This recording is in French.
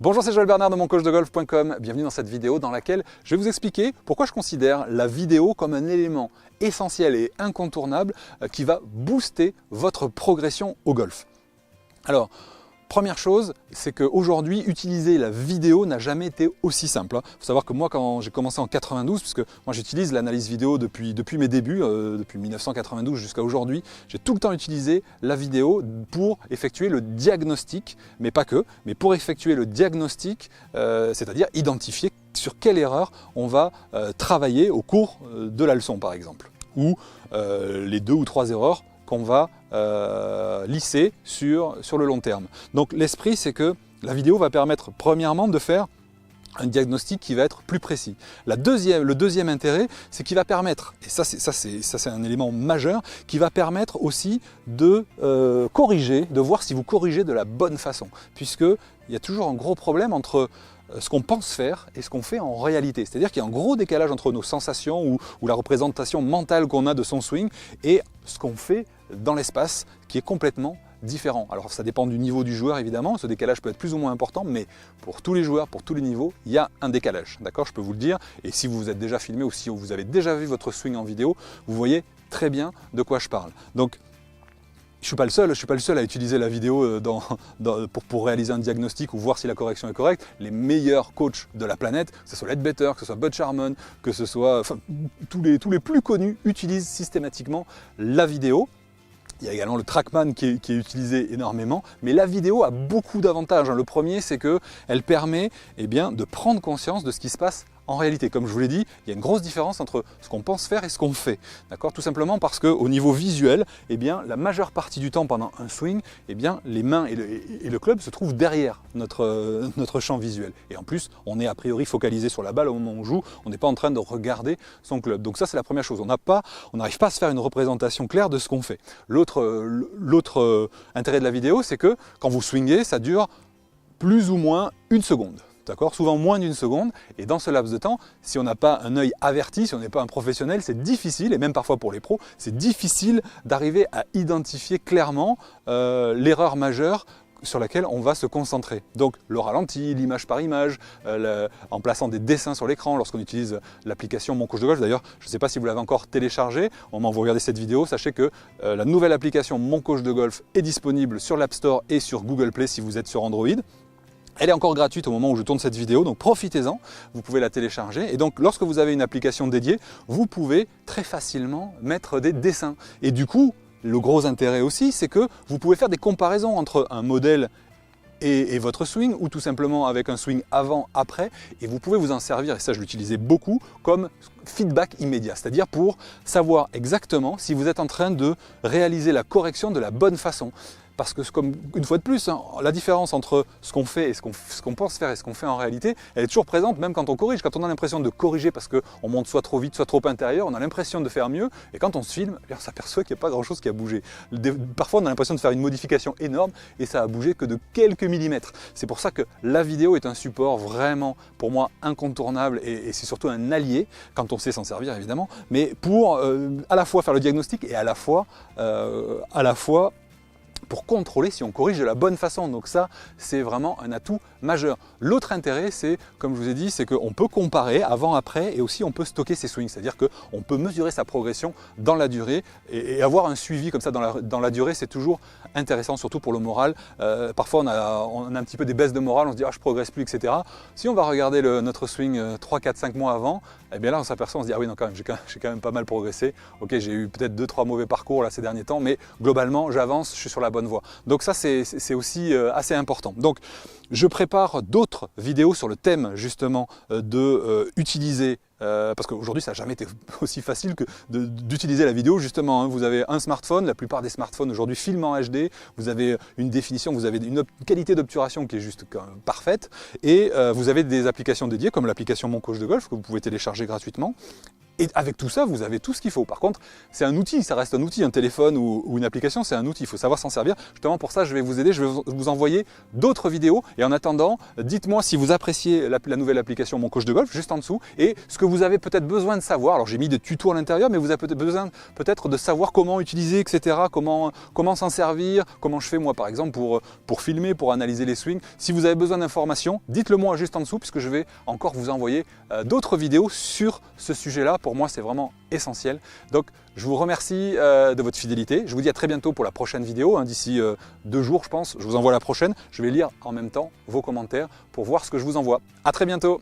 Bonjour, c'est Joël Bernard de moncoachdegolf.com. Bienvenue dans cette vidéo dans laquelle je vais vous expliquer pourquoi je considère la vidéo comme un élément essentiel et incontournable qui va booster votre progression au golf. Alors, première chose, c'est qu'aujourd'hui, utiliser la vidéo n'a jamais été aussi simple. Il faut savoir que moi, quand j'ai commencé en 92, puisque moi j'utilise l'analyse vidéo depuis mes débuts, depuis 1992 jusqu'à aujourd'hui, j'ai tout le temps utilisé la vidéo pour effectuer le diagnostic, mais pas que, mais pour effectuer le diagnostic, c'est-à-dire identifier sur quelle erreur on va travailler au cours de la leçon par exemple, ou les 2 ou 3 erreurs qu'on va lisser sur le long terme. Donc l'esprit, c'est que la vidéo va permettre premièrement de faire un diagnostic qui va être plus précis. Le deuxième intérêt, c'est qu'il va permettre, et ça c'est un élément majeur, qui va permettre aussi de corriger, de voir si vous corrigez de la bonne façon, puisque il y a toujours un gros problème entre ce qu'on pense faire et ce qu'on fait en réalité. C'est-à-dire qu'il y a un gros décalage entre nos sensations ou la représentation mentale qu'on a de son swing et ce qu'on fait dans l'espace qui est complètement différent. Alors ça dépend du niveau du joueur évidemment, ce décalage peut être plus ou moins important, mais pour tous les joueurs, pour tous les niveaux, il y a un décalage, d'accord, je peux vous le dire. Et si vous vous êtes déjà filmé ou si vous avez déjà vu votre swing en vidéo, vous voyez très bien de quoi je parle. Donc, je ne suis pas le seul à utiliser la vidéo pour réaliser un diagnostic ou voir si la correction est correcte. Les meilleurs coachs de la planète, que ce soit Leadbetter, que ce soit Butch Harmon, que ce soit tous les plus connus, utilisent systématiquement la vidéo. Il y a également le TrackMan qui est utilisé énormément, mais la vidéo a beaucoup d'avantages. Le premier, c'est qu'elle permet de prendre conscience de ce qui se passe en réalité. Comme je vous l'ai dit, il y a une grosse différence entre ce qu'on pense faire et ce qu'on fait. D'accord ? Tout simplement parce qu'au niveau visuel, la majeure partie du temps pendant un swing, les mains et le club se trouvent derrière notre champ visuel. Et en plus, on est a priori focalisé sur la balle au moment où on joue, on n'est pas en train de regarder son club. Donc ça, c'est la première chose. On n'arrive pas à se faire une représentation claire de ce qu'on fait. L'autre intérêt de la vidéo, c'est que quand vous swingez, ça dure plus ou moins 1 seconde. D'accord, souvent moins d'1 seconde, et dans ce laps de temps, si on n'a pas un œil averti, si on n'est pas un professionnel, c'est difficile, et même parfois pour les pros, c'est difficile d'arriver à identifier clairement l'erreur majeure sur laquelle on va se concentrer. Donc le ralenti, l'image par image, en plaçant des dessins sur l'écran lorsqu'on utilise l'application Mon Coach de Golf. D'ailleurs, je ne sais pas si vous l'avez encore téléchargée, au moment où vous regardez cette vidéo, sachez que la nouvelle application Mon Coach de Golf est disponible sur l'App Store et sur Google Play si vous êtes sur Android. Elle est encore gratuite au moment où je tourne cette vidéo, donc profitez-en, vous pouvez la télécharger. Et donc lorsque vous avez une application dédiée, vous pouvez très facilement mettre des dessins. Et du coup, le gros intérêt aussi, c'est que vous pouvez faire des comparaisons entre un modèle et votre swing, ou tout simplement avec un swing avant-après, et vous pouvez vous en servir, et ça je l'utilisais beaucoup, comme feedback immédiat, c'est-à-dire pour savoir exactement si vous êtes en train de réaliser la correction de la bonne façon. Parce que, comme une fois de plus, la différence entre ce qu'on fait et ce qu'on pense faire et ce qu'on fait en réalité, elle est toujours présente, même quand on corrige. Quand on a l'impression de corriger parce qu'on monte soit trop vite, soit trop intérieur, on a l'impression de faire mieux. Et quand on se filme, on s'aperçoit qu'il n'y a pas grand-chose qui a bougé. Parfois, on a l'impression de faire une modification énorme et ça a bougé que de quelques millimètres. C'est pour ça que la vidéo est un support vraiment, pour moi, incontournable et c'est surtout un allié, quand on sait s'en servir évidemment, mais pour à la fois faire le diagnostic et à la fois pour contrôler si on corrige de la bonne façon. Donc ça, c'est vraiment un atout majeur. L'autre intérêt, c'est, comme je vous ai dit, c'est qu'on peut comparer avant-après et aussi on peut stocker ses swings. C'est-à-dire qu'on peut mesurer sa progression dans la durée et avoir un suivi comme ça dans la durée, c'est toujours intéressant, surtout pour le moral. Parfois, on a un petit peu des baisses de morale, on se dit « ah, je progresse plus », etc. Si on va regarder notre swing 3, 4, 5 mois avant, eh bien là, on s'aperçoit, on se dit « ah oui, non, quand même, j'ai quand même pas mal progressé. Ok, j'ai eu peut-être 2-3 mauvais parcours là ces derniers temps, mais globalement, j'avance, je suis sur la bonne voie. » Donc ça, c'est aussi assez important. Donc, je prépare d'autres vidéos sur le thème justement d'utiliser, parce qu'aujourd'hui ça n'a jamais été aussi facile que d'utiliser la vidéo justement. Vous avez un smartphone, la plupart des smartphones aujourd'hui filment en HD, vous avez une définition, vous avez une qualité d'obturation qui est juste parfaite, et vous avez des applications dédiées comme l'application Mon Coach de Golf que vous pouvez télécharger gratuitement. Et avec tout ça, vous avez tout ce qu'il faut. Par contre, c'est un outil, ça reste un outil, un téléphone ou une application, c'est un outil, il faut savoir s'en servir. Justement pour ça, je vais vous aider, je vais vous envoyer d'autres vidéos. Et en attendant, dites-moi si vous appréciez la nouvelle application Mon Coach de Golf, juste en dessous, et ce que vous avez peut-être besoin de savoir. Alors j'ai mis des tutos à l'intérieur, mais vous avez peut-être besoin de savoir comment utiliser, etc., comment s'en servir, comment je fais moi par exemple pour filmer, pour analyser les swings. Si vous avez besoin d'informations, dites-le moi juste en dessous, puisque je vais encore vous envoyer d'autres vidéos sur ce sujet-là. Pour moi, c'est vraiment essentiel. Donc, je vous remercie de votre fidélité. Je vous dis à très bientôt pour la prochaine vidéo. D'ici 2 jours, je pense, je vous envoie la prochaine. Je vais lire en même temps vos commentaires pour voir ce que je vous envoie. À très bientôt.